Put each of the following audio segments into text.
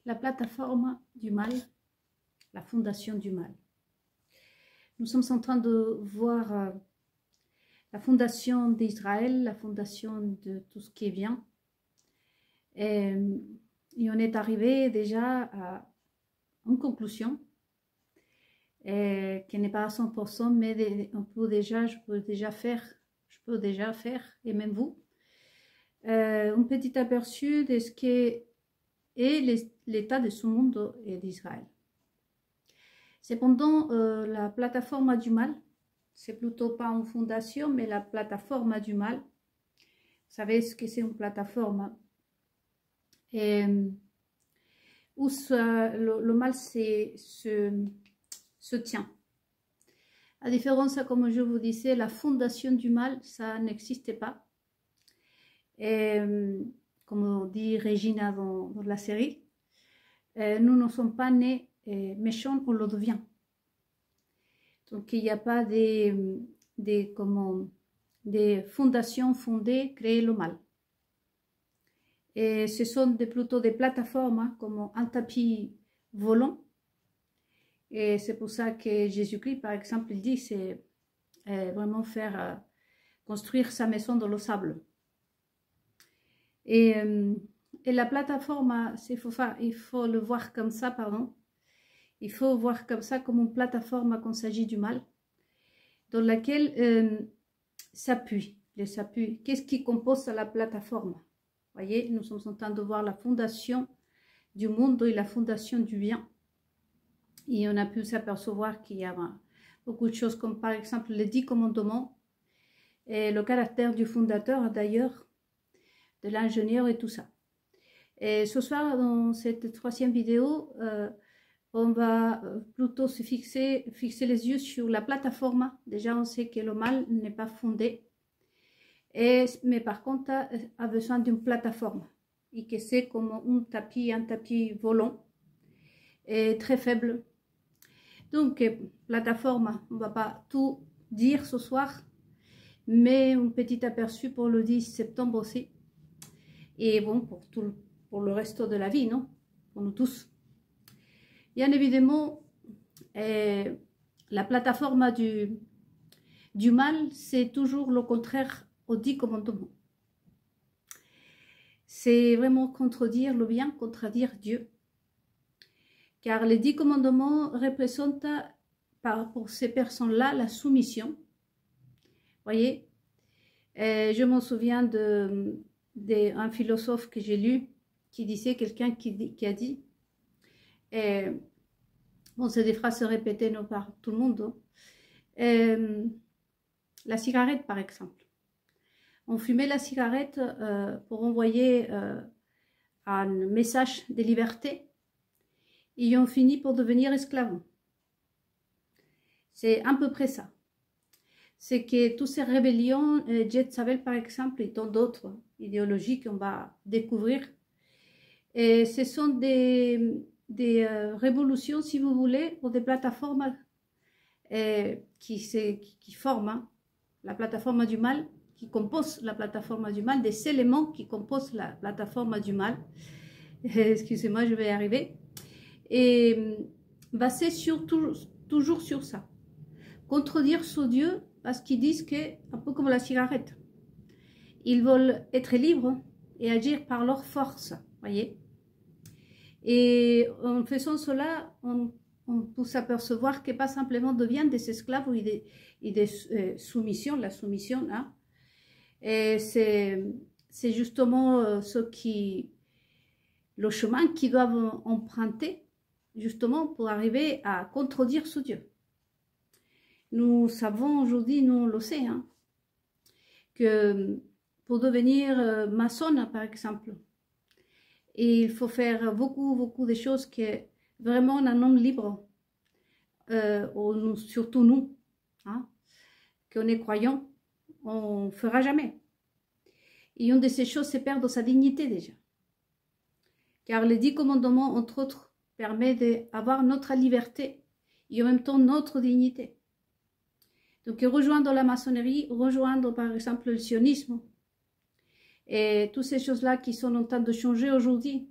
la plateforme du mal, la fondation du mal. Nous sommes en train de voir la fondation d'Israël, la fondation de tout ce qui est bien. Et on est arrivé déjà à une conclusion qui n'est pas à 100%, mais je peux déjà faire, et même vous, un petit aperçu de ce qui est l'état de ce monde et d'Israël. Cependant, la plateforme du mal, c'est plutôt pas une fondation, mais la plateforme du mal. Vous savez ce que c'est une plateforme? Et où le mal se tient. À différence, comme je vous disais, la fondation du mal, ça n'existe pas. Et comme dit Regina dans la série, nous ne sommes pas nés méchants, on le devient. Donc il n'y a pas des fondations fondées, créer le mal. Et ce sont plutôt des plateformes, hein, comme un tapis volant. Et c'est pour ça que Jésus-Christ, par exemple, il dit c'est vraiment faire construire sa maison dans le sable. Et la plateforme, il faut le voir comme ça, pardon. Il faut voir comme ça, comme une plateforme quand il s'agit du mal, dans laquelle s'appuie. Qu'est-ce qui compose la plateforme? Vous voyez, nous sommes en train de voir la fondation du monde et la fondation du bien. Et on a pu s'apercevoir qu'il y a beaucoup de choses, comme par exemple les 10 commandements, et le caractère du fondateur d'ailleurs, de l'ingénieur et tout ça. Et ce soir, dans cette troisième vidéo, on va plutôt se fixer les yeux sur la plateforme. Déjà, on sait que le mal n'est pas fondé. Mais par contre, a besoin d'une plateforme. Et que c'est comme un tapis volant. Et très faible. Donc, plateforme, on ne va pas tout dire ce soir. Mais un petit aperçu pour le 10 septembre aussi. Et bon, pour le reste de la vie, non? Pour nous tous. Bien évidemment, la plateforme du mal, c'est toujours le contraire aux 10 commandements. C'est vraiment contredire le bien, contredire Dieu. Car les 10 commandements représentent pour ces personnes-là la soumission. Voyez, je me souviens d'un philosophe que j'ai lu qui disait, quelqu'un qui a dit, bon, c'est des phrases répétées non par tout le monde, hein. La cigarette par exemple. On fumait la cigarette pour envoyer un message de liberté et on finit pour devenir esclave. C'est à peu près ça. C'est que toutes ces rébellions, Jezabel par exemple, et tant d'autres idéologies qu'on va découvrir, et ce sont des révolutions, si vous voulez, ou des plateformes qui forment, hein, la plateforme du mal, qui compose la plateforme du mal, des éléments qui composent la plateforme du mal. Excusez-moi, je vais y arriver. Et basé toujours sur ça. Contredire ce Dieu, parce qu'ils disent que, un peu comme la cigarette, ils veulent être libres et agir par leur force, voyez. Et en faisant cela, on peut s'apercevoir que pas simplement deviennent des esclaves et des soumissions, la soumission, hein. Et c'est justement le chemin qu'ils doivent emprunter, justement pour arriver à contredire ce Dieu. Nous savons aujourd'hui, nous on le sait, hein, que pour devenir maçonne par exemple, il faut faire beaucoup de choses que vraiment un homme libre, surtout nous, hein, qu'on est croyants, on ne fera jamais. Et une de ces choses, c'est perdre sa dignité déjà. Car les 10 commandements, entre autres, permettent d'avoir notre liberté et en même temps notre dignité. Donc rejoindre la maçonnerie, rejoindre par exemple le sionisme, et toutes ces choses-là qui sont en train de changer aujourd'hui,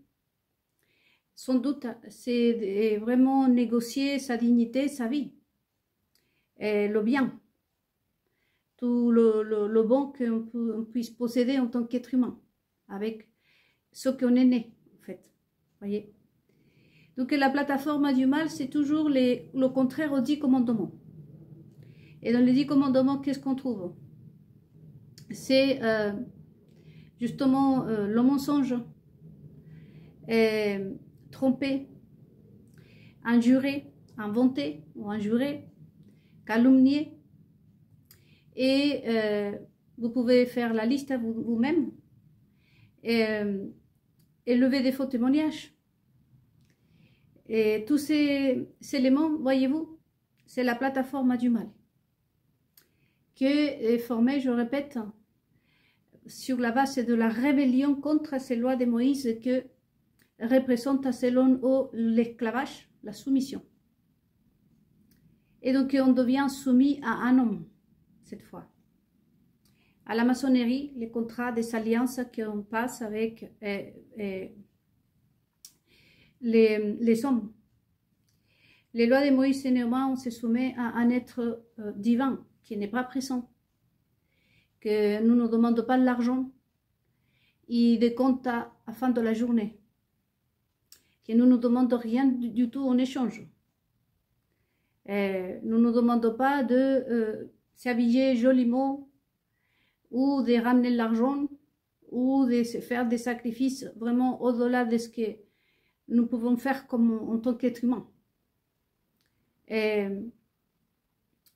sans doute, c'est vraiment négocier sa dignité, sa vie, et le bien, tout le bon qu'on puisse posséder en tant qu'être humain, avec ce qu'on est né, en fait. Voyez. Donc la plateforme du mal, c'est toujours le contraire aux 10 commandements. Et dans les 10 commandements, qu'est-ce qu'on trouve? C'est justement le mensonge, tromper, injurer, inventer ou injurer, calomnier. Et vous pouvez faire la liste à vous-même et lever des faux témoignages. Et tous ces éléments, voyez-vous, c'est la plateforme du mal qui est formée, je répète, sur la base de la rébellion contre ces lois de Moïse que représente selon l'esclavage, la soumission. Et donc on devient soumis à un homme, cette fois. À la maçonnerie, les contrats des alliances qu'on passe avec les hommes. Les lois de Moïse et Néhémie, on se soumet à un être divin qui n'est pas présent, que nous ne demandons pas de l'argent et des comptes à la fin de la journée, que nous ne demandons rien du tout en échange. Nous ne demandons pas de s'habiller joliment ou de ramener de l'argent ou de faire des sacrifices vraiment au-delà de ce que nous pouvons faire comme en tant qu'être humain.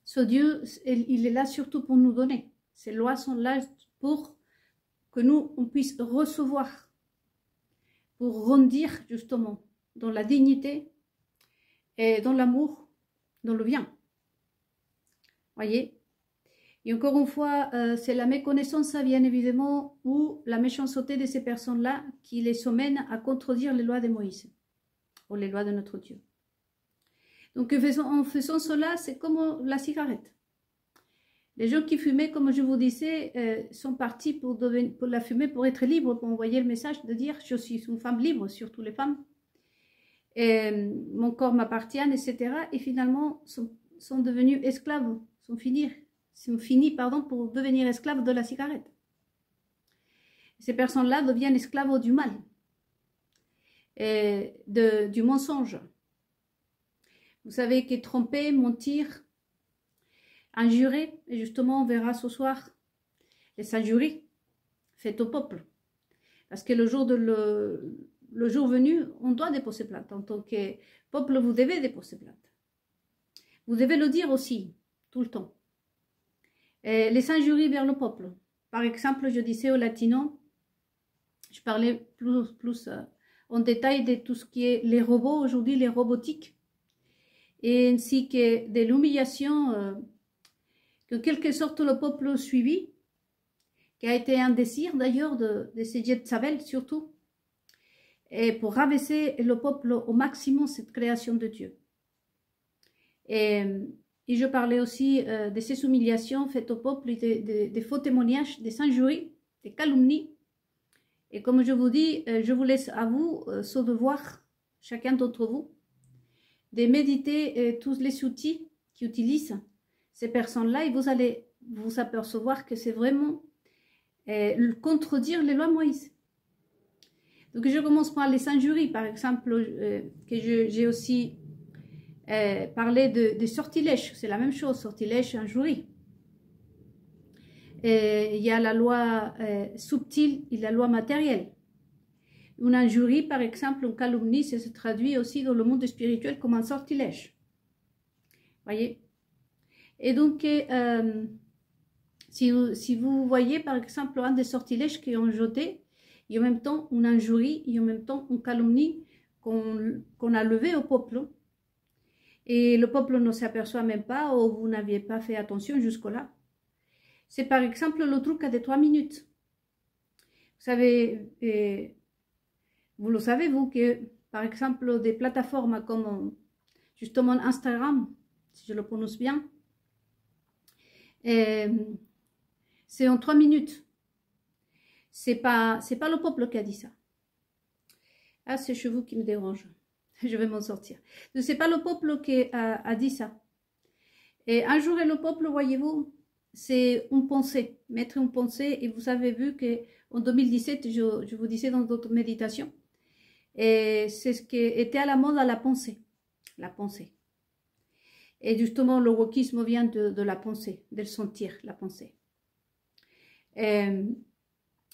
Ce Dieu, il est là surtout pour nous donner. Ces lois sont là pour que nous, on puisse recevoir, pour grandir justement dans la dignité et dans l'amour, dans le bien. Voyez? Et encore une fois, c'est la méconnaissance, bien évidemment, ou la méchanceté de ces personnes-là qui les emmène à contredire les lois de Moïse, ou les lois de notre Dieu. Donc en faisant cela, c'est comme la cigarette. Les gens qui fumaient, comme je vous disais, sont partis pour la fumer, pour être libres, pour envoyer le message de dire « je suis une femme libre », surtout les femmes, et mon corps m'appartient, etc. Et finalement, sont devenus esclaves, sont finis pour devenir esclaves de la cigarette. Ces personnes-là deviennent esclaves du mal, et du mensonge. Vous savez que tromper, mentir, injurer, et justement on verra ce soir les injuries faites au peuple. Parce que le jour venu, on doit déposer plainte. En tant que peuple, vous devez déposer plainte. Vous devez le dire aussi, tout le temps. Et les injuries vers le peuple. Par exemple, je disais aux latinos, je parlais plus en détail de tout ce qui est les robots, aujourd'hui les robotiques, et ainsi que de l'humiliation que quelque sorte le peuple suivi, qui a été un désir d'ailleurs de ces Jézabel surtout, et pour rabaisser le peuple au maximum cette création de Dieu. Et je parlais aussi de ces humiliations faites au peuple, des faux témoignages, des injuries, des calomnies. Et comme je vous dis, je vous laisse à vous ce devoir, chacun d'entre vous, de méditer tous les outils qu'utilisent ces personnes-là et vous allez vous apercevoir que c'est vraiment contredire les lois de Moïse. Donc je commence par les injuries, par exemple, que j'ai aussi parlé de sortilèges, c'est la même chose, sortilège, injurie. Il y a la loi subtile et la loi matérielle. Une injurie, par exemple, une calomnie, ça se traduit aussi dans le monde spirituel comme un sortilège. Voyez? Et donc, si vous voyez, par exemple, un des sortilèges qui ont jeté, et en même temps une injurie, et en même temps une calomnie qu'on a levée au peuple, et le peuple ne s'aperçoit même pas, ou vous n'aviez pas fait attention jusque-là. C'est par exemple le truc de 3 minutes. Vous savez, vous le savez, vous, que par exemple des plateformes comme justement Instagram, si je le prononce bien, c'est en 3 minutes. C'est pas le peuple qui a dit ça. Ah, c'est chez vous qui me dérange. je vais m'en sortir. Ce n'est pas le peuple qui a dit ça. Et un jour, le peuple, voyez-vous, c'est une pensée, mettre une pensée. Et vous avez vu qu'en 2017, je vous disais dans d'autres méditations, et c'est ce qui était à la mode à la pensée. La pensée. Et justement, le wokisme vient de la pensée, de le sentir, la pensée.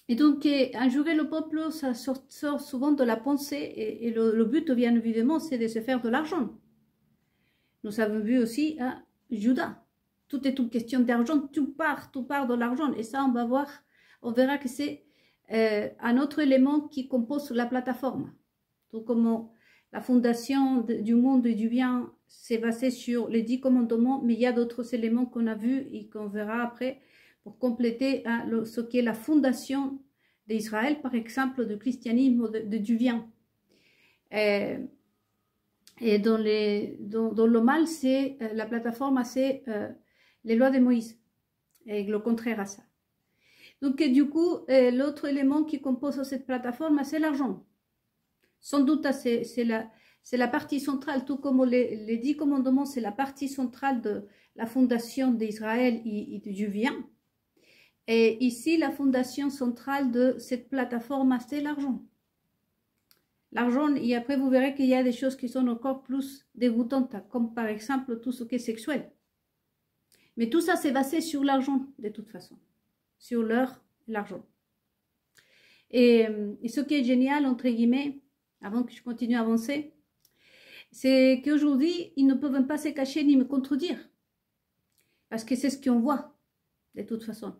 Et donc, un jour, le peuple, ça sort souvent de la pensée. Et le but, bien évidemment, c'est de se faire de l'argent. Nous avons vu aussi à Judas. Tout est une question d'argent, tout part de l'argent. Et ça, on va voir, on verra que c'est un autre élément qui compose la plateforme. Tout comme la fondation du monde et du bien s'est basée sur les 10 commandements, mais il y a d'autres éléments qu'on a vus et qu'on verra après pour compléter ce qui est la fondation d'Israël, par exemple, du christianisme, du bien. Et dans le mal, c'est la plateforme, c'est les lois de Moïse, et le contraire à ça. Donc, du coup, l'autre élément qui compose cette plateforme, c'est l'argent. Sans doute, c'est la partie centrale, tout comme les 10 commandements, c'est la partie centrale de la fondation d'Israël et du bien. Et ici, la fondation centrale de cette plateforme, c'est l'argent. L'argent, et après vous verrez qu'il y a des choses qui sont encore plus dégoûtantes, comme par exemple tout ce qui est sexuel. Mais tout ça, c'est basé sur l'argent, de toute façon. Sur l'argent. Et ce qui est génial, entre guillemets, avant que je continue à avancer, c'est qu'aujourd'hui, ils ne peuvent pas se cacher ni me contredire. Parce que c'est ce qu'on voit, de toute façon.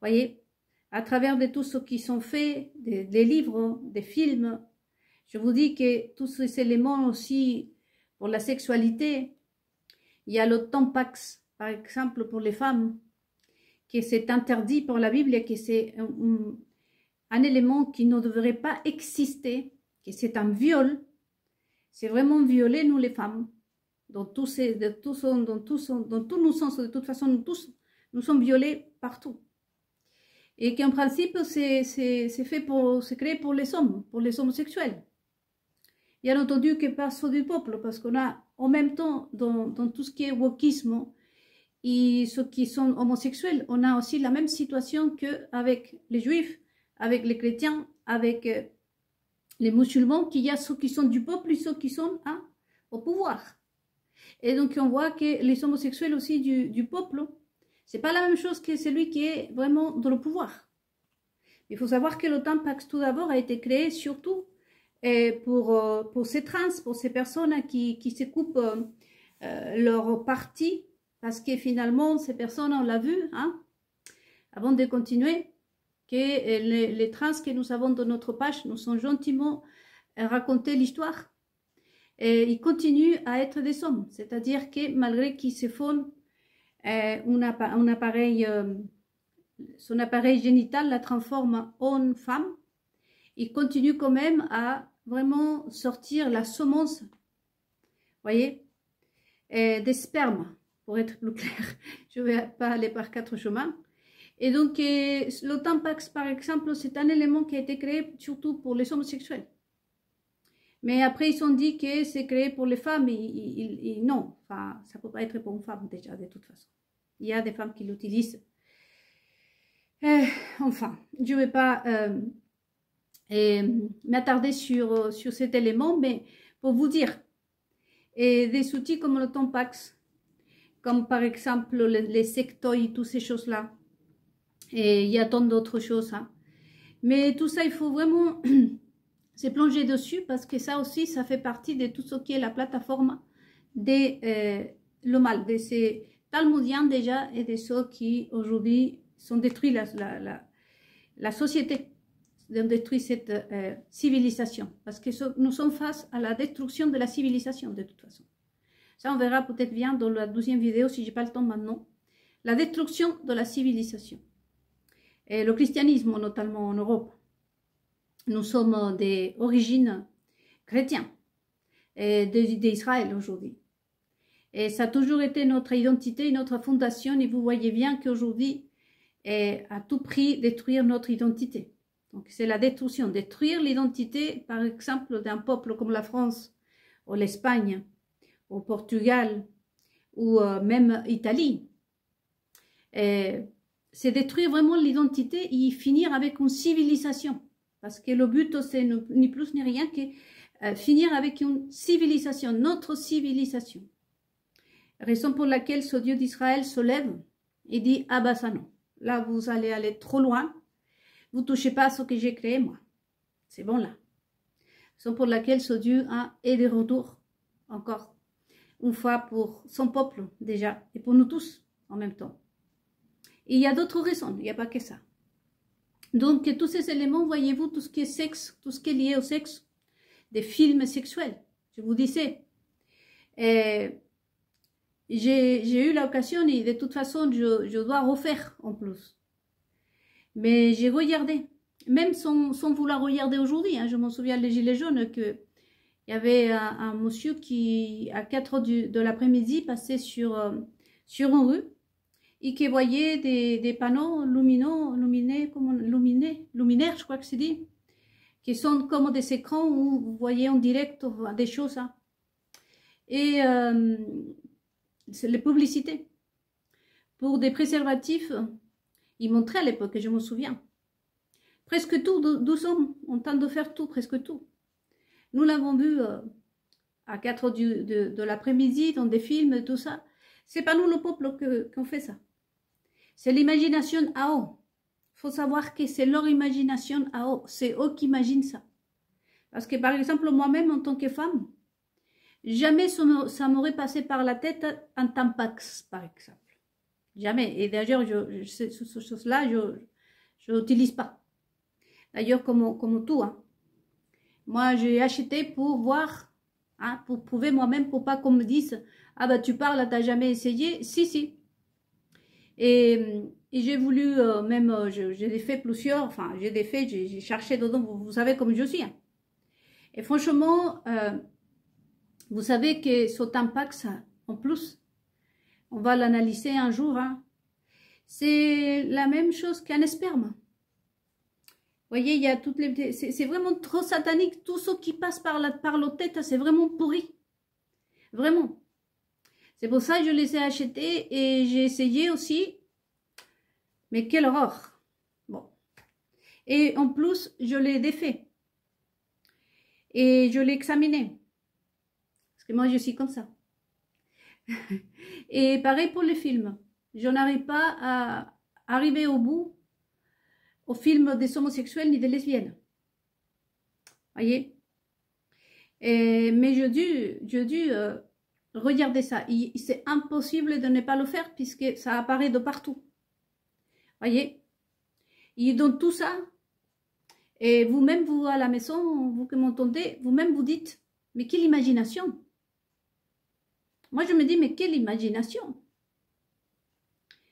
Voyez, à travers de tout ce qui sont faits, des livres, des films, je vous dis que tous ces éléments aussi, pour la sexualité, il y a le tampax, par exemple, pour les femmes, que c'est interdit par la Bible et que c'est un élément qui ne devrait pas exister, que c'est un viol. C'est vraiment violer, nous les femmes, dans tous nos sens. De toute façon, nous sommes violés partout. Et qu'en principe, c'est créé pour les hommes homosexuels. Bien entendu que pas ceux du peuple, parce qu'on a en même temps, dans tout ce qui est wokisme, et ceux qui sont homosexuels, on a aussi la même situation qu'avec les juifs, avec les chrétiens, avec les musulmans, qu'il y a ceux qui sont du peuple et ceux qui sont au pouvoir. Et donc on voit que les homosexuels aussi du peuple, c'est pas la même chose que celui qui est vraiment dans le pouvoir. Il faut savoir que le tampax tout d'abord a été créé surtout pour ces trans, pour ces personnes qui se coupent leur partie, parce que finalement ces personnes, on l'a vu, avant de continuer, que les trans que nous avons dans notre page nous ont gentiment raconté l'histoire. Et ils continuent à être des hommes, c'est-à-dire que malgré qu'ils se font son appareil génital la transforme en femme, ils continuent quand même à vraiment sortir la semence, voyez, des spermes, pour être plus clair. Je ne vais pas aller par 4 chemins. Et donc, le tampax, par exemple, c'est un élément qui a été créé surtout pour les homosexuels. Mais après, ils ont dit que c'est créé pour les femmes. Non, enfin, ça ne peut pas être pour une femme déjà, de toute façon. Il y a des femmes qui l'utilisent. Enfin, je ne vais pas m'attarder sur cet élément, mais pour vous dire, des outils comme le tampax, comme par exemple les sectoïs, toutes ces choses-là, et il y a tant d'autres choses. Mais tout ça, il faut vraiment se plonger dessus parce que ça aussi, ça fait partie de tout ce qui est la plateforme de le mal, de ces talmudiens déjà et de ceux qui aujourd'hui sont détruits la société, ont détruit cette civilisation. Parce que nous sommes face à la destruction de la civilisation de toute façon. Ça, on verra peut-être bien dans la 12e vidéo si je n'ai pas le temps maintenant. La destruction de la civilisation. Et le christianisme, notamment en Europe. Nous sommes d'origine chrétienne d'Israël aujourd'hui. Et ça a toujours été notre identité, notre fondation. Et vous voyez bien qu'aujourd'hui, à tout prix, détruire notre identité. Donc c'est la destruction. Détruire l'identité, par exemple, d'un peuple comme la France, ou l'Espagne, au Portugal, ou même Italie. C'est détruire vraiment l'identité et finir avec une civilisation. Parce que le but, c'est ni plus ni rien que finir avec une civilisation, notre civilisation. Raison pour laquelle ce Dieu d'Israël se lève et dit, ah bah ça non, là vous allez aller trop loin, vous ne touchez pas à ce que j'ai créé moi. C'est bon là. Raison pour laquelle ce Dieu est de retour, encore une fois pour son peuple déjà, et pour nous tous en même temps. Et il y a d'autres raisons, il n'y a pas que ça. Donc tous ces éléments, voyez-vous, tout ce qui est sexe, tout ce qui est lié au sexe, des films sexuels, je vous disais. J'ai eu l'occasion, et de toute façon, je dois refaire en plus. Mais j'ai regardé, même sans vouloir regarder aujourd'hui, hein, je m'en souviens, les Gilets jaunes, qu'il y avait un monsieur qui, à 4 h de l'après-midi, passait sur une rue, et qui voyait des panneaux luminaires, je crois que c'est dit, qui sont comme des écrans où vous voyez en direct des choses. Hein. Et c'est les publicités pour des préservatifs. Ils montraient à l'époque, je me souviens. Presque tout, nous sommes en train de faire tout, presque tout. Nous l'avons vu à 4 h de l'après-midi dans des films, tout ça. C'est pas nous, le peuple, qu'on fait ça. C'est l'imagination à eux. Il faut savoir que c'est leur imagination à eux. C'est eux qui imaginent ça. Parce que, par exemple, moi-même, en tant que femme, jamais ça m'aurait passé par la tête un tampax, par exemple. Jamais. Et d'ailleurs, ces choses-là, je n'utilise pas. D'ailleurs, comme tout. Hein. Moi, j'ai acheté pour voir, hein, pour prouver moi-même, pour pas qu'on me dise « Ah bah tu parles, t'as jamais essayé ?» Si, si. Et j'ai voulu, même, j'ai fait plusieurs, enfin, j'ai cherché dedans, vous savez comme je suis. Hein. Et franchement, vous savez que ce tampax, en plus, on va l'analyser un jour, hein, c'est la même chose qu'un sperme. Vous voyez, il y a toutes les... C'est vraiment trop satanique, tout ce qui passe par la tête, c'est vraiment pourri. Vraiment. C'est pour ça que je les ai achetés et j'ai essayé aussi. Mais quelle horreur. Bon. Et en plus, je l'ai défait. Et je l'ai examiné. Parce que moi, je suis comme ça. Et pareil pour les films. Je n'arrive pas à arriver au bout au film des homosexuels ni des lesbiennes. Voyez. Mais je dû regarder ça. C'est impossible de ne pas le faire puisque ça apparaît de partout. Voyez. Et donc tout ça, et vous-même, vous à la maison, vous qui m'entendez, vous-même vous dites, mais quelle imagination. Moi je me dis, mais quelle imagination.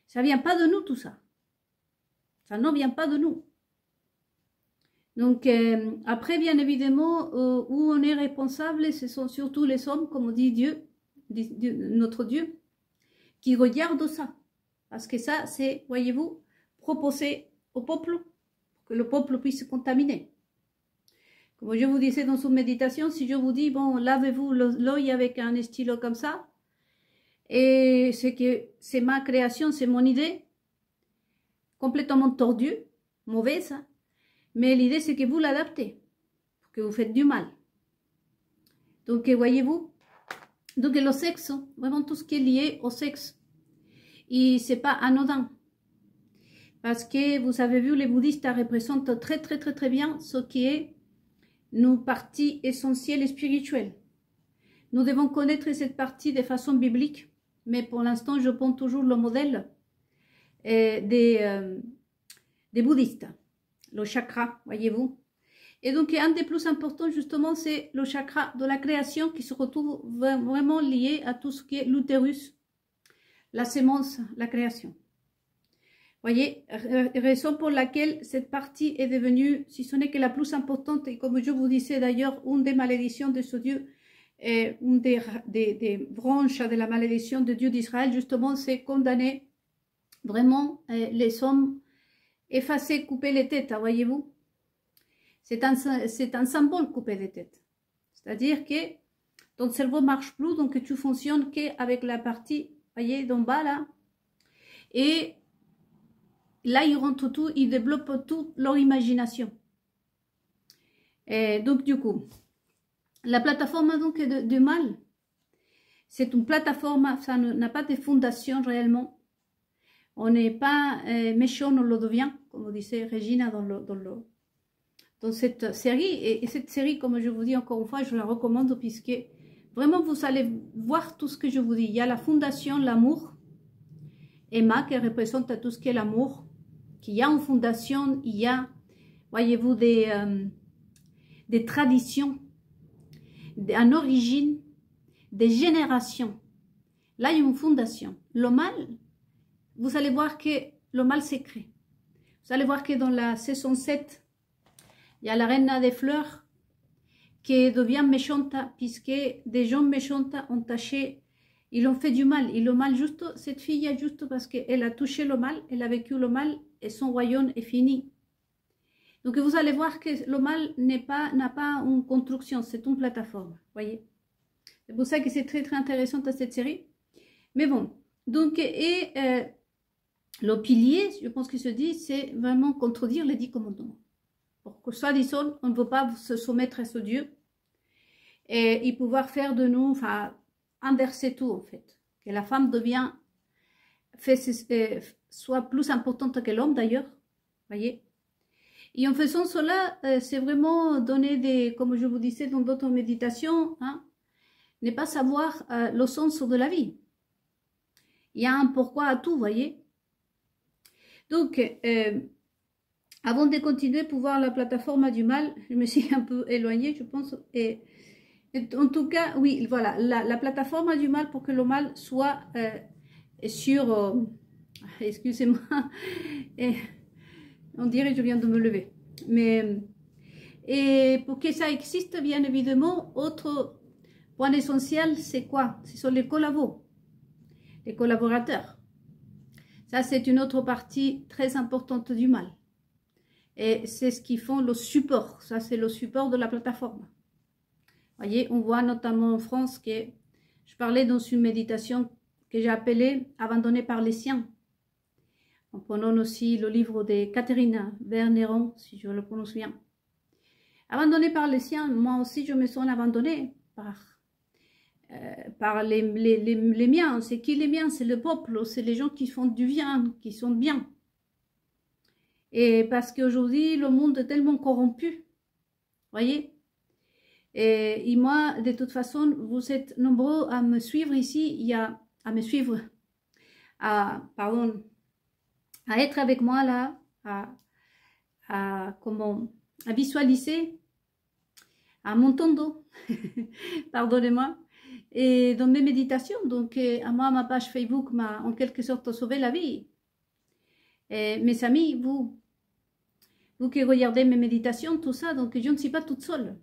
Ça ne vient pas de nous tout ça. Ça ne vient pas de nous. Donc après, bien évidemment, où on est responsable, ce sont surtout les hommes, comme dit Dieu, notre Dieu, qui regardent ça. Parce que ça, c'est, voyez-vous, proposé au peuple, pour que le peuple puisse se contaminer. Comme je vous disais dans une méditation, si je vous dis, bon, lavez-vous l'œil avec un stylo comme ça, et c'est que c'est ma création, c'est mon idée, complètement tordue, mauvaise, mais l'idée c'est que vous l'adaptez, que vous faites du mal. Donc voyez-vous, donc le sexe, vraiment tout ce qui est lié au sexe, et c'est pas anodin. Parce que vous avez vu, les bouddhistes représentent très bien ce qui est nos parties essentielles et spirituelles. Nous devons connaître cette partie de façon biblique, mais pour l'instant, je prends toujours le modèle des bouddhistes, le chakra, voyez-vous. Et donc, un des plus importants, justement, c'est le chakra de la création qui se retrouve vraiment lié à tout ce qui est l'utérus, la sémence, la création. Voyez, raison pour laquelle cette partie est devenue, si ce n'est que la plus importante, et comme je vous disais d'ailleurs, une des malédictions de ce Dieu, une des branches de la malédiction de Dieu d'Israël, justement, c'est condamner vraiment les hommes, effacer, couper les têtes, voyez-vous. C'est un symbole, couper les têtes. C'est-à-dire que ton cerveau marche plus, donc tu fonctionnes qu'avec la partie, voyez, d'en bas là. Et là, ils rentrent tout, ils développent toute leur imagination. Et donc, du coup, la plateforme donc du mal, c'est une plateforme, ça n'a pas de fondation réellement. On n'est pas méchant, on le devient, comme disait Regina dans cette série. Et cette série, comme je vous dis encore une fois, je la recommande puisque vraiment vous allez voir tout ce que je vous dis. Il y a la fondation, l'amour. Emma qui représente tout ce qui est l'amour. Qu'il y a une fondation, il y a, voyez-vous, des traditions, en origine, des générations. Là, il y a une fondation. Le mal, vous allez voir que le mal s'est créé. Vous allez voir que dans la saison 7, il y a la reine des fleurs qui devient méchante puisque des gens méchants ont taché, ils ont fait du mal. Et le mal, juste, cette fille, juste parce qu'elle a touché le mal, elle a vécu le mal et son royaume est fini. Donc vous allez voir que le mal n'a pas une construction, c'est une plateforme, voyez. C'est pour ça que c'est très très intéressant à cette série. Mais bon, donc, le pilier, je pense qu'il se dit, c'est vraiment contredire les 10 commandements. Pour que soi-disant, on ne veut pas se soumettre à ce Dieu et pouvoir faire de nous, enfin, inverser tout en fait. Que la femme soit plus importante que l'homme d'ailleurs, voyez. Et en faisant cela, c'est vraiment donner des, comme je vous disais dans d'autres méditations, hein, ne pas savoir le sens de la vie. Il y a un pourquoi à tout, voyez. Donc, avant de continuer pour voir la plateforme du mal, je me suis un peu éloignée, je pense. Et en tout cas, oui, voilà, la plateforme du mal pour que le mal soit sur... excusez-moi, on dirait que je viens de me lever. Mais, et pour que ça existe, bien évidemment, autre point essentiel, c'est quoi? Ce sont les collaborateurs. Ça, c'est une autre partie très importante du mal. Et c'est ce qui font le support. Ça, c'est le support de la plateforme. Voyez, on voit notamment en France que je parlais dans une méditation que j'ai appelée « Abandonnée par les siens ». En prenant aussi le livre de Catherine Verneron, si je le prononce bien. Abandonnée par les siens, moi aussi je me sens abandonnée par les miens. C'est qui les miens? C'est le peuple, c'est les gens qui font du bien, qui sont bien. Et parce qu'aujourd'hui, le monde est tellement corrompu, voyez. Et moi, de toute façon, vous êtes nombreux à me suivre ici, à être avec moi là, à visualiser, à m'entendre, pardonnez-moi, et dans mes méditations. Donc, à moi, ma page Facebook m'a en quelque sorte sauvé la vie. Et mes amis, vous qui regardez mes méditations, tout ça, donc je ne suis pas toute seule.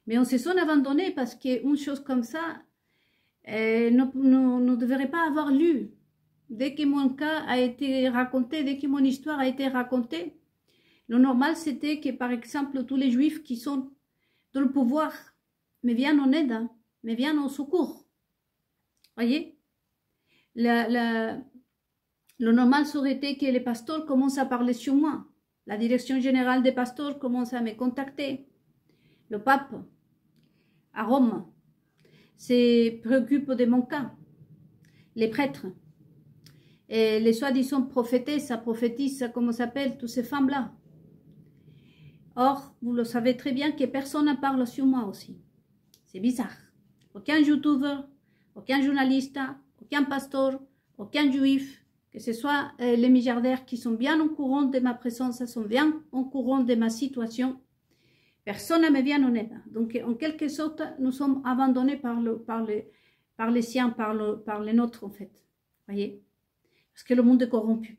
Mais on se sent abandonné parce qu'une chose comme ça ne devrait pas avoir lieu. Dès que mon cas a été raconté, dès que mon histoire a été racontée, le normal c'était que par exemple tous les juifs qui sont dans le pouvoir me viennent en aide, hein, me viennent au secours. Voyez, le normal serait été que les pasteurs commencent à parler sur moi. La direction générale des pasteurs commence à me contacter. Le pape à Rome se préoccupe de mon cas. Les prêtres. Et les soi-disant prophétesses, prophétisses, comment s'appelle, toutes ces femmes-là. Or, vous le savez très bien que personne ne parle sur moi aussi. C'est bizarre. Aucun youtubeur, aucun journaliste, aucun pasteur, aucun juif, que ce soit les milliardaires qui sont bien au courant de ma présence, sont bien au courant de ma situation. Personne ne me vient en aide. Donc, en quelque sorte, nous sommes abandonnés par les siens, par les nôtres, en fait. Voyez? Parce que le monde est corrompu.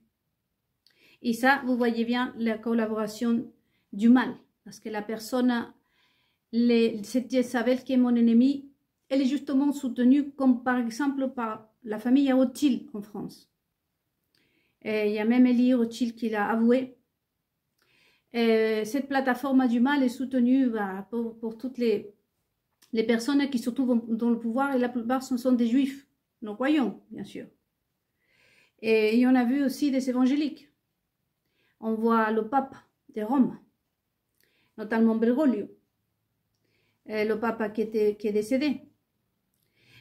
Et ça, vous voyez bien la collaboration du mal. Parce que la personne, cette Jezabel qui est mon ennemi, elle est justement soutenue comme par exemple par la famille Rothschild en France. Et il y a même Elie Rothschild qui l'a avoué. Et cette plateforme du mal est soutenue pour toutes les les personnes qui se trouvent dans le pouvoir, et la plupart ce sont des juifs, non croyants, bien sûr. Et il y en a vu aussi des évangéliques. On voit le pape de Rome, notamment Bergoglio, le pape qui est décédé.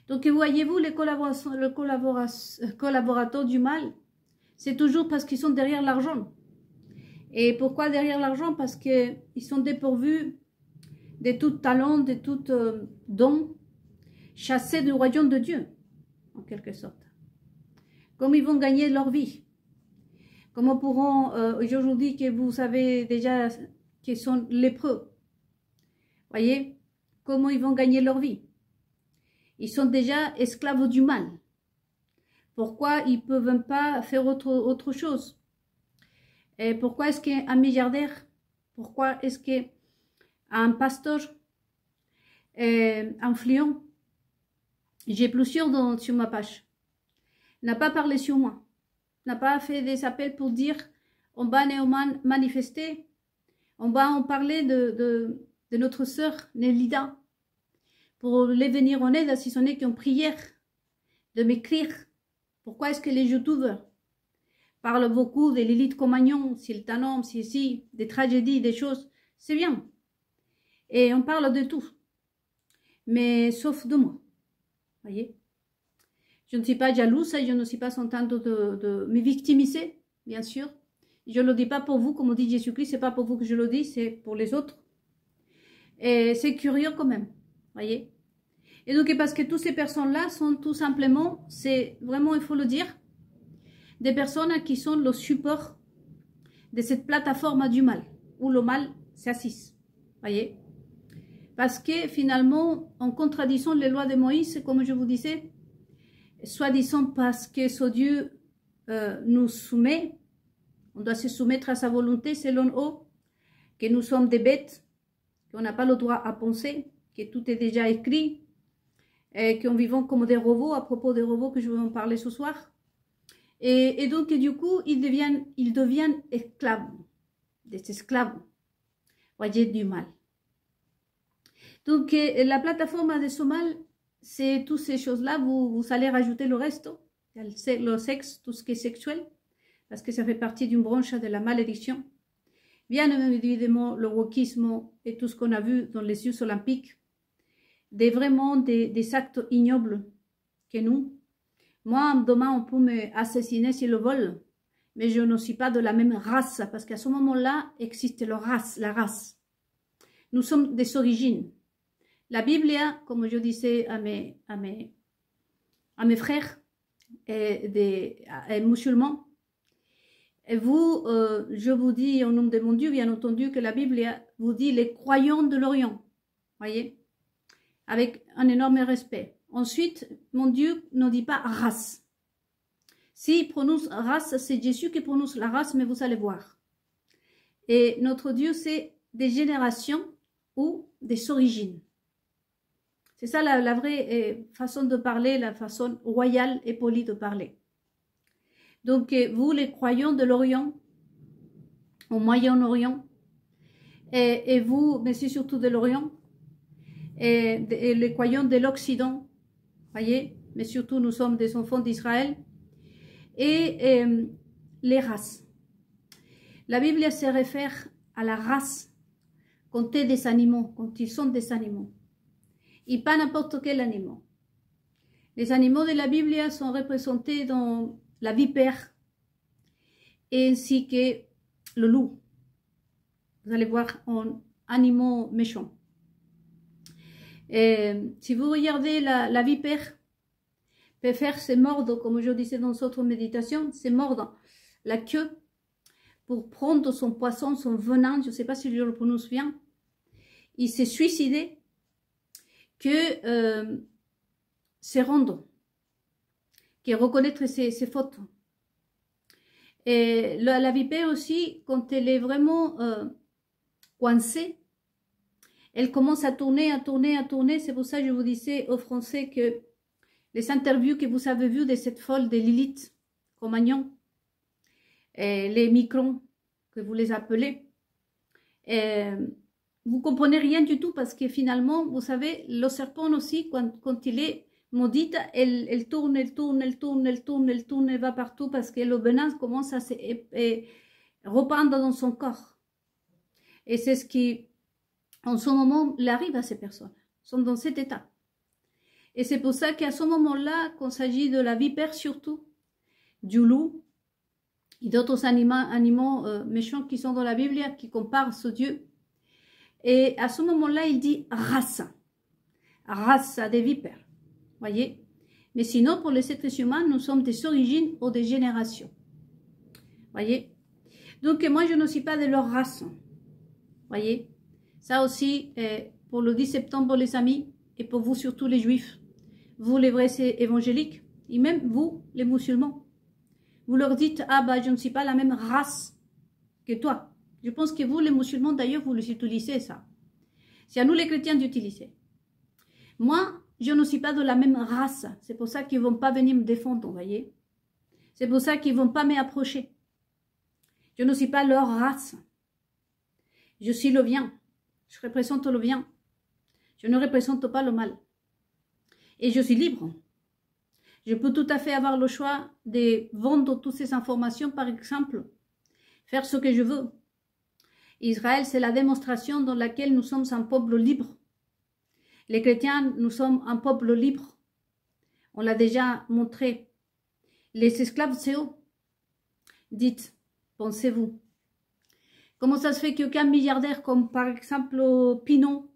Donc voyez-vous, les collaborateurs du mal, c'est toujours parce qu'ils sont derrière l'argent. Et pourquoi derrière l'argent? Parce qu'ils sont dépourvus de tout talent, de tout don, chassés du royaume de Dieu, en quelque sorte. Comme ils vont gagner leur vie. Comment pourront, aujourd'hui que vous savez déjà qu'ils sont lépreux, voyez, comment ils vont gagner leur vie? Ils sont déjà esclaves du mal. Pourquoi ils ne peuvent pas faire autre chose? Et pourquoi est-ce qu'un milliardaire, pourquoi est-ce qu'un pasteur influent, j'ai plusieurs sur ma page, n'a pas parlé sur moi, n'a pas fait des appels pour dire on va manifester, on va en parler de notre sœur Nelida, pour les venir en aide, si ce n'est qu'en prière, de m'écrire. Pourquoi est-ce que les youtubeurs parlent beaucoup de Lilith Comagnon, Siltanom, si, des tragédies, des choses? C'est bien. Et on parle de tout. Mais sauf de moi. Voyez? Je ne suis pas jalouse, je ne suis pas en train de me victimiser, bien sûr. Je ne le dis pas pour vous, comme dit Jésus-Christ, c'est pas pour vous que je le dis, c'est pour les autres. Et c'est curieux quand même. Voyez? Et donc, parce que toutes ces personnes-là sont tout simplement, c'est vraiment, il faut le dire, des personnes qui sont le support de cette plateforme du mal, où le mal s'assise. Voyez? Parce que finalement, en contradisant les lois de Moïse, comme je vous disais, soi-disant parce que ce Dieu nous soumet, on doit se soumettre à sa volonté selon eux, que nous sommes des bêtes, qu'on n'a pas le droit à penser, que tout est déjà écrit, et qu'on vit comme des robots, à propos des robots que je vais en parler ce soir. Et donc, du coup, ils deviennent esclaves, des esclaves, voyez, du mal. Donc, la plateforme de ce mal, c'est toutes ces choses-là, vous allez rajouter le reste, le sexe, tout ce qui est sexuel, parce que ça fait partie d'une branche de la malédiction. Bien évidemment, le wokisme et tout ce qu'on a vu dans les Jeux olympiques, vraiment des actes ignobles que nous. Moi, demain, on peut m'assassiner si le vol, mais je ne suis pas de la même race, parce qu'à ce moment-là, existe la race. Nous sommes des origines. La Bible, comme je disais à mes frères musulmans, et vous, je vous dis au nom de mon Dieu, bien entendu, que la Bible vous dit les croyants de l'Orient. Voyez, avec un énorme respect. Ensuite, mon Dieu ne dit pas race. S'il prononce race, c'est Jésus qui prononce la race, mais vous allez voir. Et notre Dieu, c'est des générations ou des origines. C'est ça la vraie façon de parler, la façon royale et polie de parler. Donc, vous, les croyants de l'Orient, au Moyen-Orient, et vous, mais c'est surtout de l'Orient, et les croyants de l'Occident, voyez, mais surtout nous sommes des enfants d'Israël, et les races. La Bible se réfère à la race quand est des animaux, quand ils sont des animaux, et pas n'importe quel animal. Les animaux de la Bible sont représentés dans la vipère, ainsi que le loup. Vous allez voir en animaux méchants. Et si vous regardez la vipère, peut faire se mordre, comme je disais dans notre méditation, se mordre la queue pour prendre son poisson, son venin, je ne sais pas si je le prononce bien. Il s'est suicidé que se rendre, que reconnaître ses fautes. Et la vipère aussi, quand elle est vraiment coincée, elle commence à tourner, à tourner, à tourner. C'est pour ça que je vous disais aux Français que les interviews que vous avez vues de cette folle de Lilith Comagnon, les microns que vous les appelez, vous comprenez rien du tout parce que finalement, vous savez, le serpent aussi, quand il est maudit, elle tourne, elle tourne, elle tourne, elle tourne, elle tourne, elle va partout parce que le venin commence à se répandre dans son corps. Et c'est ce qui, en ce moment, arrive à ces personnes, sont dans cet état. Et c'est pour ça qu'à ce moment-là, quand il s'agit de la vipère surtout, du loup et d'autres animaux méchants qui sont dans la Bible, qui comparent ce Dieu. Et à ce moment-là, il dit race des vipères. Voyez? Mais sinon, pour les êtres humains, nous sommes des origines ou des générations. Voyez? Donc, moi, je ne suis pas de leur race. Voyez? Ça aussi, pour le 10 septembre, les amis, et pour vous surtout les juifs, vous les vrais évangéliques, et même vous, les musulmans, vous leur dites, ah bah je ne suis pas la même race que toi. Je pense que vous, les musulmans, d'ailleurs, vous les utilisez ça. C'est à nous, les chrétiens, d'utiliser. Moi, je ne suis pas de la même race. C'est pour ça qu'ils ne vont pas venir me défendre, vous voyez. C'est pour ça qu'ils ne vont pas m'approcher. Je ne suis pas leur race. Je suis le bien. Je représente le bien. Je ne représente pas le mal. Et je suis libre. Je peux tout à fait avoir le choix de vendre toutes ces informations, par exemple, faire ce que je veux. Israël, c'est la démonstration dans laquelle nous sommes un peuple libre. Les chrétiens, nous sommes un peuple libre. On l'a déjà montré. Les esclaves, c'est eux. Dites, pensez-vous. Comment ça se fait qu'aucun milliardaire, comme par exemple Pinot,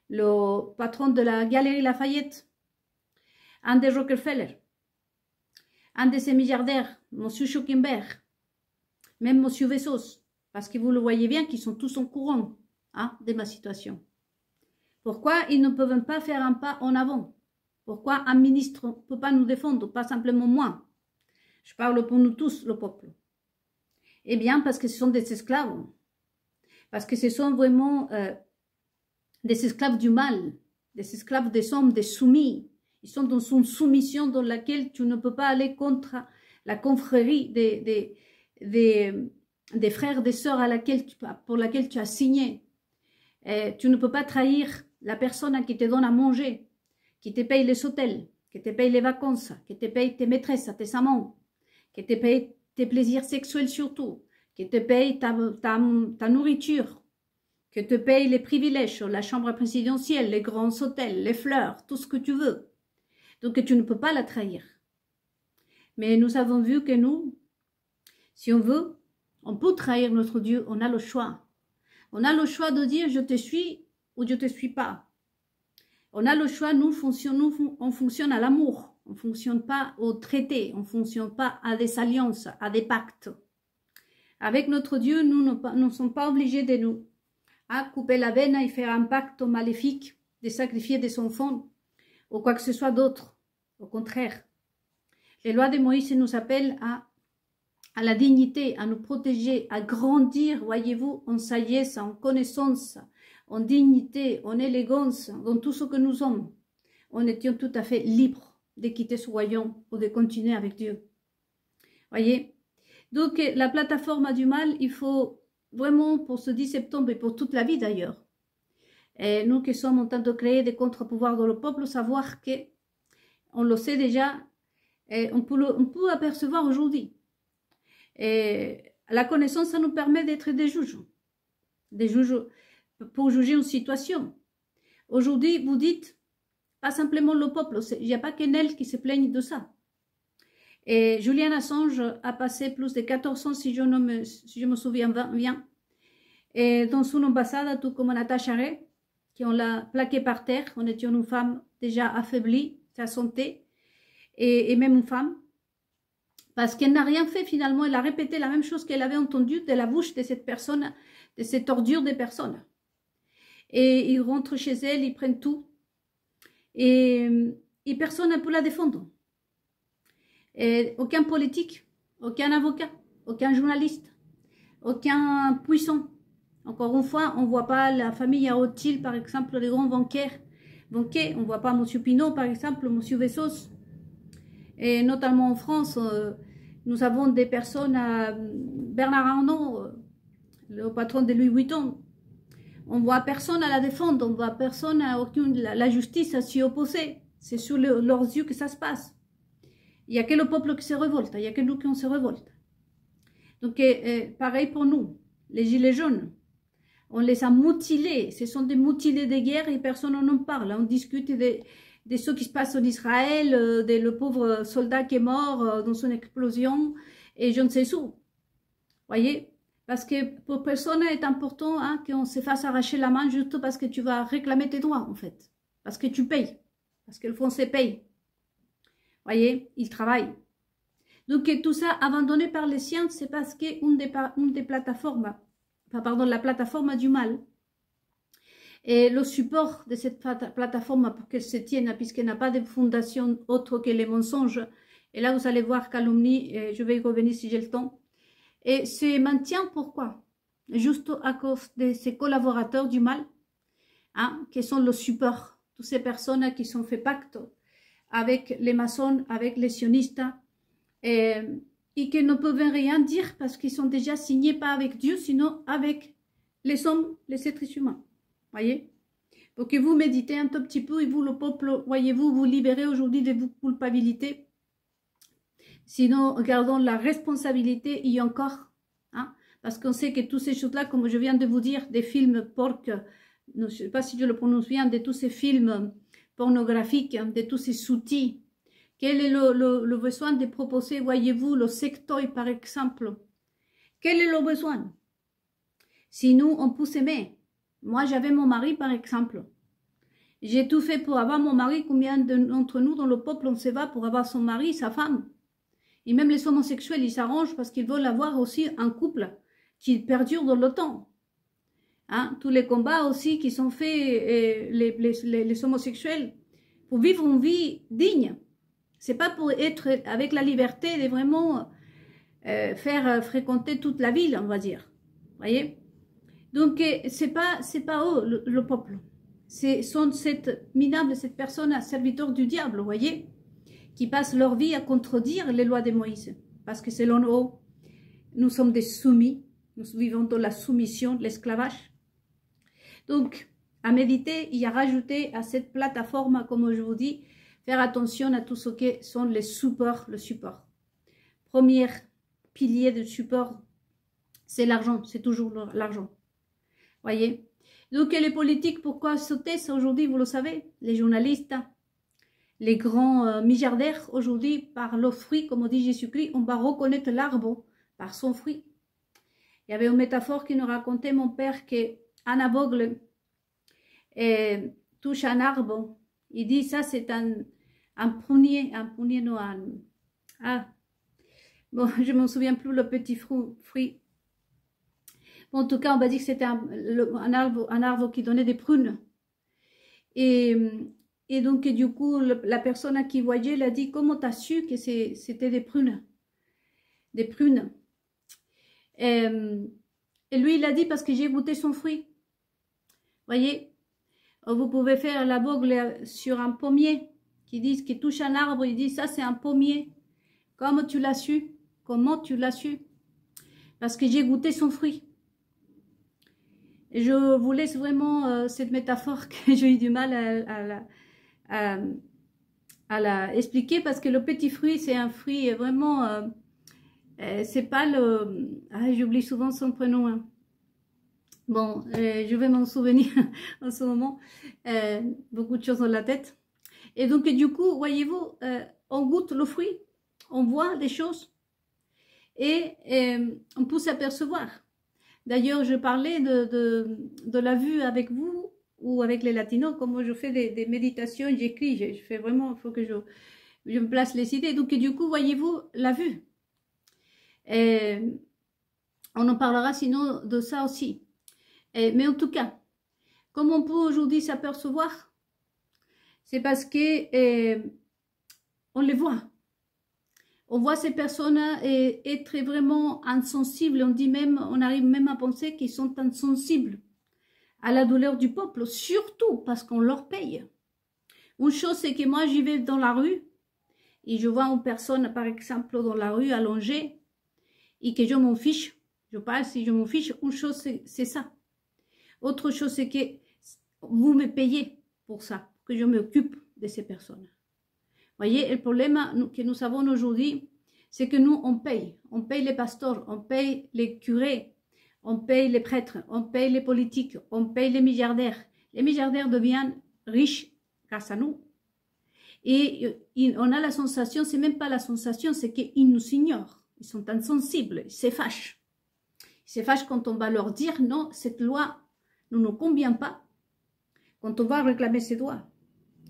le patron de la Galerie Lafayette, un des Rockefeller, un de ces milliardaires, M. Zuckerberg, même M. Bezos, parce que vous le voyez bien qu'ils sont tous au courant de ma situation. Pourquoi ils ne peuvent pas faire un pas en avant? Pourquoi un ministre ne peut pas nous défendre, pas simplement moi? Je parle pour nous tous, le peuple. Eh bien, parce que ce sont des esclaves. Parce que ce sont vraiment des esclaves du mal, des esclaves des hommes, des soumis. Ils sont dans une soumission dans laquelle tu ne peux pas aller contre la confrérie des frères, des sœurs pour laquelle tu as signé. Tu ne peux pas trahir la personne qui te donne à manger, qui te paye les hôtels, qui te paye les vacances, qui te paye tes maîtresses, tes amants, qui te paye tes plaisirs sexuels surtout, qui te paye ta nourriture, qui te paye les privilèges, la chambre présidentielle, les grands hôtels, les fleurs, tout ce que tu veux. Donc tu ne peux pas la trahir. Mais nous avons vu que nous, si on veut, on peut trahir notre Dieu, on a le choix. On a le choix de dire je te suis ou je ne te suis pas. On a le choix, on fonctionne à l'amour, on ne fonctionne pas au traité, on ne fonctionne pas à des alliances, à des pactes. Avec notre Dieu, nous ne sommes pas obligés de nous couper la veine et faire un pacte maléfique, de sacrifier des enfants ou quoi que ce soit d'autre. Au contraire, les lois de Moïse nous appellent à la dignité, à nous protéger, à grandir, voyez-vous, en sagesse, en connaissance, en dignité, en élégance, dans tout ce que nous sommes. On était tout à fait libres de quitter ce royaume ou de continuer avec Dieu. Voyez? Donc, la plateforme du mal, il faut vraiment, pour ce 10 septembre et pour toute la vie d'ailleurs, nous qui sommes en train de créer des contre-pouvoirs dans le peuple, savoir que, on le sait déjà, on peut apercevoir aujourd'hui. La connaissance, ça nous permet d'être des juges pour juger une situation. Aujourd'hui, vous dites, pas simplement le peuple, il n'y a pas qu'Enel qui se plaigne de ça. Et Julian Assange a passé plus de 14 ans, si je me souviens bien, et dans son ambassade, tout comme Natacha Ray, qui on l'a plaqué par terre. On était une femme déjà affaiblie, sa santé, et même une femme, parce qu'elle n'a rien fait finalement. Elle a répété la même chose qu'elle avait entendue de la bouche de cette personne, de cette ordure de personne. Et ils rentrent chez elle, ils prennent tout, et personne ne peut la défendre. Et aucun politique, aucun avocat, aucun journaliste, aucun puissant. Encore une fois, on ne voit pas la famille Rothschild, par exemple, les grands banquiers. On ne voit pas M. Pinot, par exemple, M. Bezos. Et notamment en France, nous avons des personnes, Bernard Arnault, le patron de Louis Vuitton. On voit personne à la défendre, on voit personne à aucune, la justice à s'y opposer. C'est sous leurs yeux que ça se passe. Il n'y a que le peuple qui se révolte, il n'y a que nous qui se révolte. Donc, pareil pour nous, les gilets jaunes. On les a mutilés, ce sont des mutilés de guerre et personne n'en parle. On discute de ce qui se passe en Israël, de le pauvre soldat qui est mort dans son explosion, et je ne sais où. Voyez? Parce que pour personne est important qu'on se fasse arracher la main juste parce que tu vas réclamer tes droits, en fait. Parce que tu payes. Parce que le Français paye. Voyez? Il travaille. Donc tout ça abandonné par les sciences, c'est parce qu'une des plateformes, pardon, la plateforme du mal, et le support de cette plateforme pour qu'elle se tienne, puisqu'elle n'a pas de fondation autre que les mensonges, et là vous allez voir calomnie, et je vais y revenir si j'ai le temps, et se maintient pourquoi? Juste à cause de ces collaborateurs du mal, qui sont le support, toutes ces personnes qui sont fait pacte avec les maçons, avec les sionistes, et qui ne peuvent rien dire parce qu'ils sont déjà signés pas avec Dieu, sinon avec les hommes, les êtres humains. Voyez? Pour que vous méditez un tout petit peu et vous, le peuple, voyez-vous, vous libérez aujourd'hui de vos culpabilités. Sinon, gardons la responsabilité et encore, parce qu'on sait que toutes ces choses-là, comme je viens de vous dire, des films porcs, je ne sais pas si je le prononce bien, de tous ces films pornographiques, de tous ces outils. Quel est le besoin de proposer, voyez-vous, le sextoy par exemple? Quel est le besoin? Si nous, on peut s'aimer. Moi, j'avais mon mari par exemple. J'ai tout fait pour avoir mon mari. Combien d'entre nous dans le peuple, on se va pour avoir son mari, sa femme? Et même les homosexuels, ils s'arrangent parce qu'ils veulent avoir aussi un couple qui perdure dans le temps. Tous les combats aussi qui sont faits, les homosexuels, pour vivre une vie digne. C'est pas pour être avec la liberté de vraiment faire fréquenter toute la ville, on va dire. Voyez? Donc, c'est pas eux, le peuple. Sont cette minable, cette personne, serviteur du diable, voyez? Qui passent leur vie à contredire les lois de Moïse. Parce que selon eux, nous sommes des soumis. Nous vivons dans la soumission, l'esclavage. Donc, à méditer et à rajouter à cette plateforme, comme je vous dis, faire attention à tout ce que sont les supports, le support. Premier pilier de support, c'est l'argent, c'est toujours l'argent. Voyez? Donc les politiques, pourquoi sauter ça aujourd'hui, vous le savez? Les journalistes, les grands milliardaires, aujourd'hui, par leurs fruits, comme dit Jésus-Christ, on va reconnaître l'arbre par son fruit. Il y avait une métaphore qui nous racontait mon père qu'un aveugle touche un arbre. Il dit ça c'est un prunier non, bon, je ne me souviens plus le petit fruit. Bon, en tout cas, on va dire que c'était un arbre qui donnait des prunes. Et donc, du coup, la personne qui voyait, elle a dit, comment tu as su que c'était des prunes? Des prunes. Et lui, il a dit, parce que j'ai goûté son fruit. Voyez? Vous pouvez faire l'aveugle sur un pommier, qui touche un arbre, il dit, ça c'est un pommier. Comment tu l'as su? Comment tu l'as su? Parce que j'ai goûté son fruit. Et je vous laisse vraiment cette métaphore que j'ai eu du mal à la expliquer, parce que le petit fruit, c'est un fruit vraiment... c'est pas le... j'oublie souvent son prénom. Bon, je vais m'en souvenir en ce moment. Beaucoup de choses dans la tête. Et donc, du coup, voyez-vous, on goûte le fruit, on voit des choses et on peut s'apercevoir. D'ailleurs, je parlais de la vue avec vous ou avec les latinos, comme moi je fais des méditations, j'écris, je fais vraiment, il faut que je me place les idées. Donc, du coup, voyez-vous, la vue. On en parlera sinon de ça aussi. Mais en tout cas, comme on peut aujourd'hui s'apercevoir, c'est parce que on les voit. On voit ces personnes être vraiment insensibles. On dit même, on arrive même à penser qu'ils sont insensibles à la douleur du peuple, surtout parce qu'on leur paye. Une chose, c'est que moi, j'y vais dans la rue et je vois une personne, par exemple, dans la rue allongée et que je m'en fiche. Je parle si je m'en fiche. Une chose, c'est ça. Autre chose, c'est que vous me payez pour ça, que je m'occupe de ces personnes. Voyez, le problème que nous avons aujourd'hui, c'est que nous, on paye les pasteurs, on paye les curés, on paye les prêtres, on paye les politiques, on paye les milliardaires. Les milliardaires deviennent riches grâce à nous. Et on a la sensation, c'est même pas la sensation, c'est qu'ils nous ignorent. Ils sont insensibles, ils se fâchent. Ils se fâchent quand on va leur dire non, cette loi ne nous convient pas, quand on va réclamer ses droits.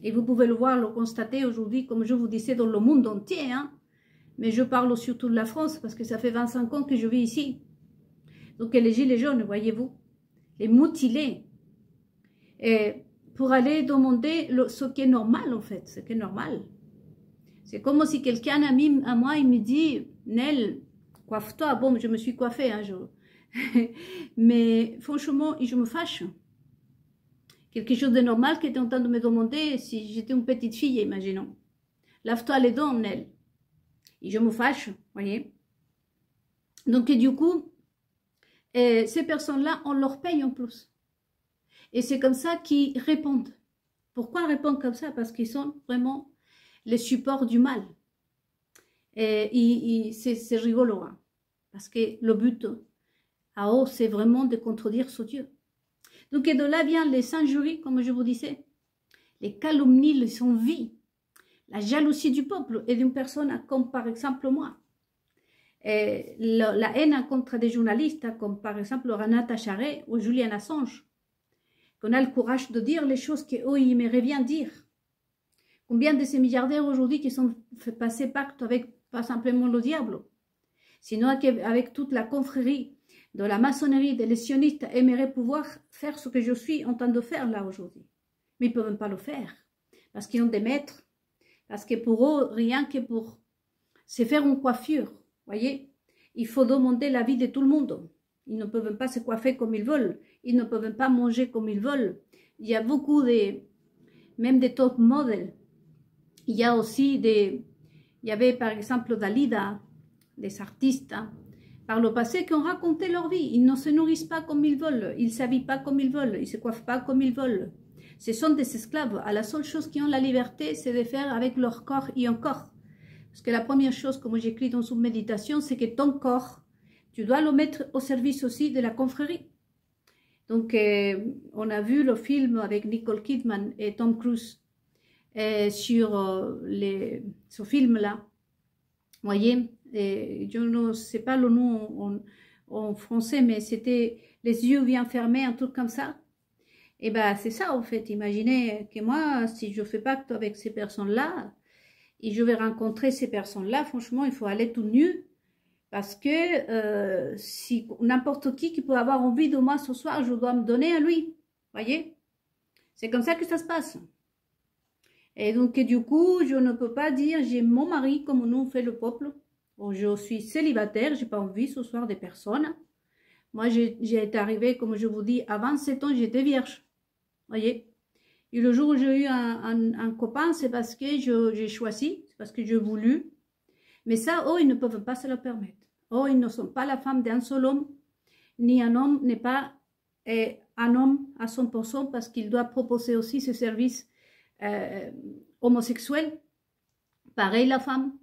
Et vous pouvez le voir, le constater aujourd'hui, comme je vous disais, dans le monde entier. Hein. Mais je parle surtout de la France, parce que ça fait 25 ans que je vis ici. Donc les gilets jaunes, voyez-vous, les mutilés, et pour aller demander ce qui est normal, en fait, ce qui est normal. C'est comme si quelqu'un à moi, il me dit, Nel, coiffe-toi. Bon, je me suis coiffée un jour. Mais franchement, je me fâche. Quelque chose de normal qui était en train de me demander si j'étais une petite fille, imaginons. Lave-toi les dents, Nel. Et je me fâche, voyez. Donc, et du coup, ces personnes-là, on leur paye en plus. Et c'est comme ça qu'ils répondent. Pourquoi ils répondent comme ça? Parce qu'ils sont vraiment les supports du mal. Et c'est rigolo, hein. Parce que le but, c'est vraiment de contredire ce Dieu. Donc, et de là vient les injuries, comme je vous disais, les calomnies, les envies, la jalousie du peuple et d'une personne comme par exemple moi. Et la haine contre des journalistes, comme par exemple Renata Charret ou Julian Assange, qu'on a le courage de dire les choses qu'eux, ils aimeraient bien dire. Combien de ces milliardaires aujourd'hui qui sont fait passer pacte avec pas simplement le diable, sinon avec toute la confrérie de la maçonnerie, des sionistes, aimeraient pouvoir faire ce que je suis en train de faire là aujourd'hui. Mais ils ne peuvent pas le faire, parce qu'ils ont des maîtres, parce que pour eux, rien que pour se faire une coiffure, voyez, il faut demander l'avis de tout le monde. Ils ne peuvent pas se coiffer comme ils veulent, ils ne peuvent pas manger comme ils veulent. Il y a beaucoup même des top modèles. Il y a aussi il y avait par exemple Dalida, des artistes, hein, par le passé qui ont raconté leur vie. Ils ne se nourrissent pas comme ils veulent, ils ne s'habillent pas comme ils veulent, ils ne se coiffent pas comme ils veulent. Ce sont des esclaves. La seule chose qui ont la liberté, c'est de faire avec leur corps et un corps. Parce que la première chose, comme j'écris dans une méditation, c'est que ton corps, tu dois le mettre au service aussi de la confrérie. Donc, on a vu le film avec Nicole Kidman et Tom Cruise sur ce film-là. Vous voyez, je ne sais pas le nom en français, mais c'était les yeux bien fermés, un truc comme ça. Et bien, c'est ça, en fait. Imaginez que moi, si je fais pacte avec ces personnes-là, et je vais rencontrer ces personnes-là, franchement, il faut aller tout nu. Parce que si n'importe qui peut avoir envie de moi ce soir, je dois me donner à lui. Voyez? C'est comme ça que ça se passe. Et donc, du coup, je ne peux pas dire, j'ai mon mari, comme nous fait le peuple. Bon, je suis célibataire, j'ai pas envie ce soir des personnes. Moi, j'ai été arrivée, comme je vous dis, à 27 ans, j'étais vierge. Voyez? Et le jour où j'ai eu un copain, c'est parce que j'ai choisi, c'est parce que j'ai voulu. Mais ça, ils ne peuvent pas se le permettre. Ils ne sont pas la femme d'un seul homme, ni un homme n'est pas un homme à 100% parce qu'il doit proposer aussi ce service homosexuel. Pareil, la femme.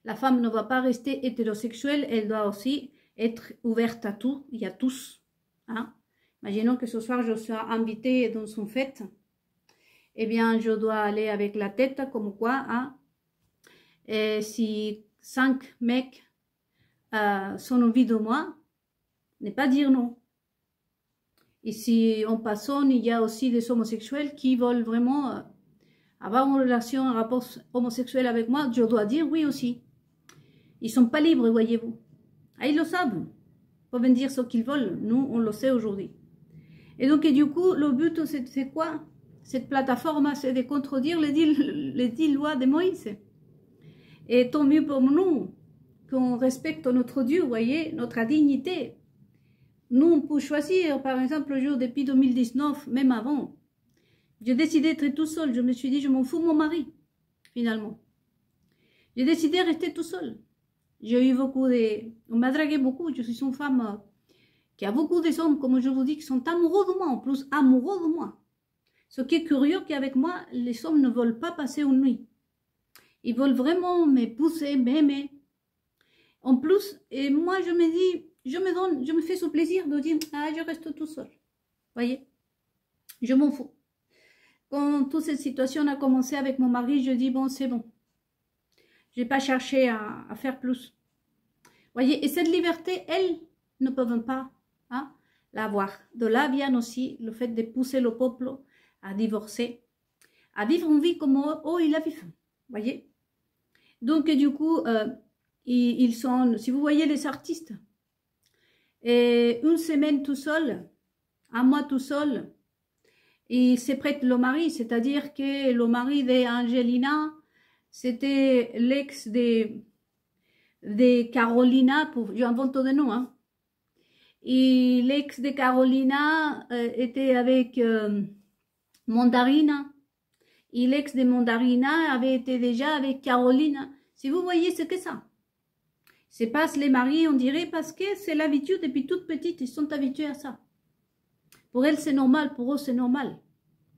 La femme ne va pas rester hétérosexuelle, elle doit aussi être ouverte à tout et à tous. Hein? Imaginons que ce soir, je sois invitée dans son fête. Eh bien, je dois aller avec la tête, comme quoi, hein? Et si 5 mecs sont envie de moi, ne pas dire non. Et si en passant, il y a aussi des homosexuels qui veulent vraiment avoir une relation, un rapport homosexuel avec moi, je dois dire oui aussi. Ils ne sont pas libres, voyez-vous. Ils le savent. Ils peuvent dire ce qu'ils veulent. Nous, on le sait aujourd'hui. Et donc, et du coup, le but, c'est quoi? Cette plateforme, c'est de contredire les 10 lois de Moïse. Et tant mieux pour nous qu'on respecte notre Dieu, vous voyez, notre dignité. Nous, on peut choisir, par exemple, le jour depuis 2019, même avant. J'ai décidé d'être tout seul. Je me suis dit, je m'en fous de mon mari, finalement. J'ai décidé de rester tout seul. J'ai eu beaucoup on m'a dragué beaucoup. Je suis une femme qu'il y a beaucoup des hommes, comme je vous dis, qui sont amoureux de moi, en plus amoureux de moi. Ce qui est curieux, qu'avec moi, les hommes ne veulent pas passer une nuit. Ils veulent vraiment me pousser, m'aimer. En plus, et moi je me dis, je me fais ce plaisir de dire, ah, je reste tout seul. Voyez, je m'en fous. Quand toute cette situation a commencé avec mon mari, je dis, bon, c'est bon. Je n'ai pas cherché à faire plus. Voyez, et cette liberté, elles ne peuvent pas l'avoir. De là vient aussi le fait de pousser le peuple à divorcer, à vivre une vie comme eux, ils la vivent. Voyez. Donc, du coup, ils sont, si vous voyez les artistes, et une semaine tout seul, un mois tout seul, ils se prêtent le mari, c'est-à-dire que le mari d'Angelina, c'était l'ex de Carolina, j'invente des noms, hein. Et l'ex de Carolina était avec Mandarina. Et l'ex de Mandarina avait été déjà avec Carolina. Si vous voyez, c'est que ça. C'est pas les maris, on dirait, parce que c'est l'habitude depuis toute petite, ils sont habitués à ça. Pour elles, c'est normal, pour eux, c'est normal.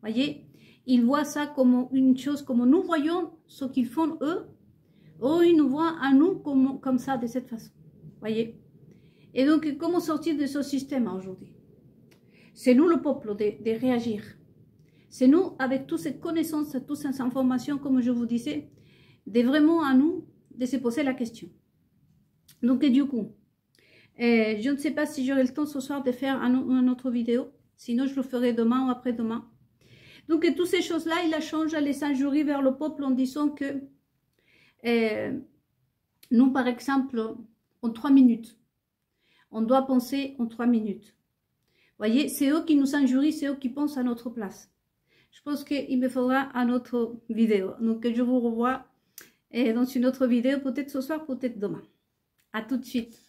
Voyez, ils voient ça comme une chose, comme nous voyons ce qu'ils font eux. Eux, ils nous voient à nous comme ça, de cette façon. Voyez. Et donc, comment sortir de ce système aujourd'hui? C'est nous, le peuple, de réagir. C'est nous, avec toutes ces connaissances, toutes ces informations, comme je vous disais, de vraiment à nous, de se poser la question. Donc, du coup, je ne sais pas si j'aurai le temps ce soir de faire une autre vidéo. Sinon, je le ferai demain ou après-demain. Donc, toutes ces choses-là, il a changé les injuries vers le peuple en disant que nous, par exemple, en 3 minutes, on doit penser en 3 minutes. Voyez, c'est eux qui nous injurient, c'est eux qui pensent à notre place. Je pense qu'il me faudra une autre vidéo. Donc, je vous revois dans une autre vidéo, peut-être ce soir, peut-être demain. À tout de suite.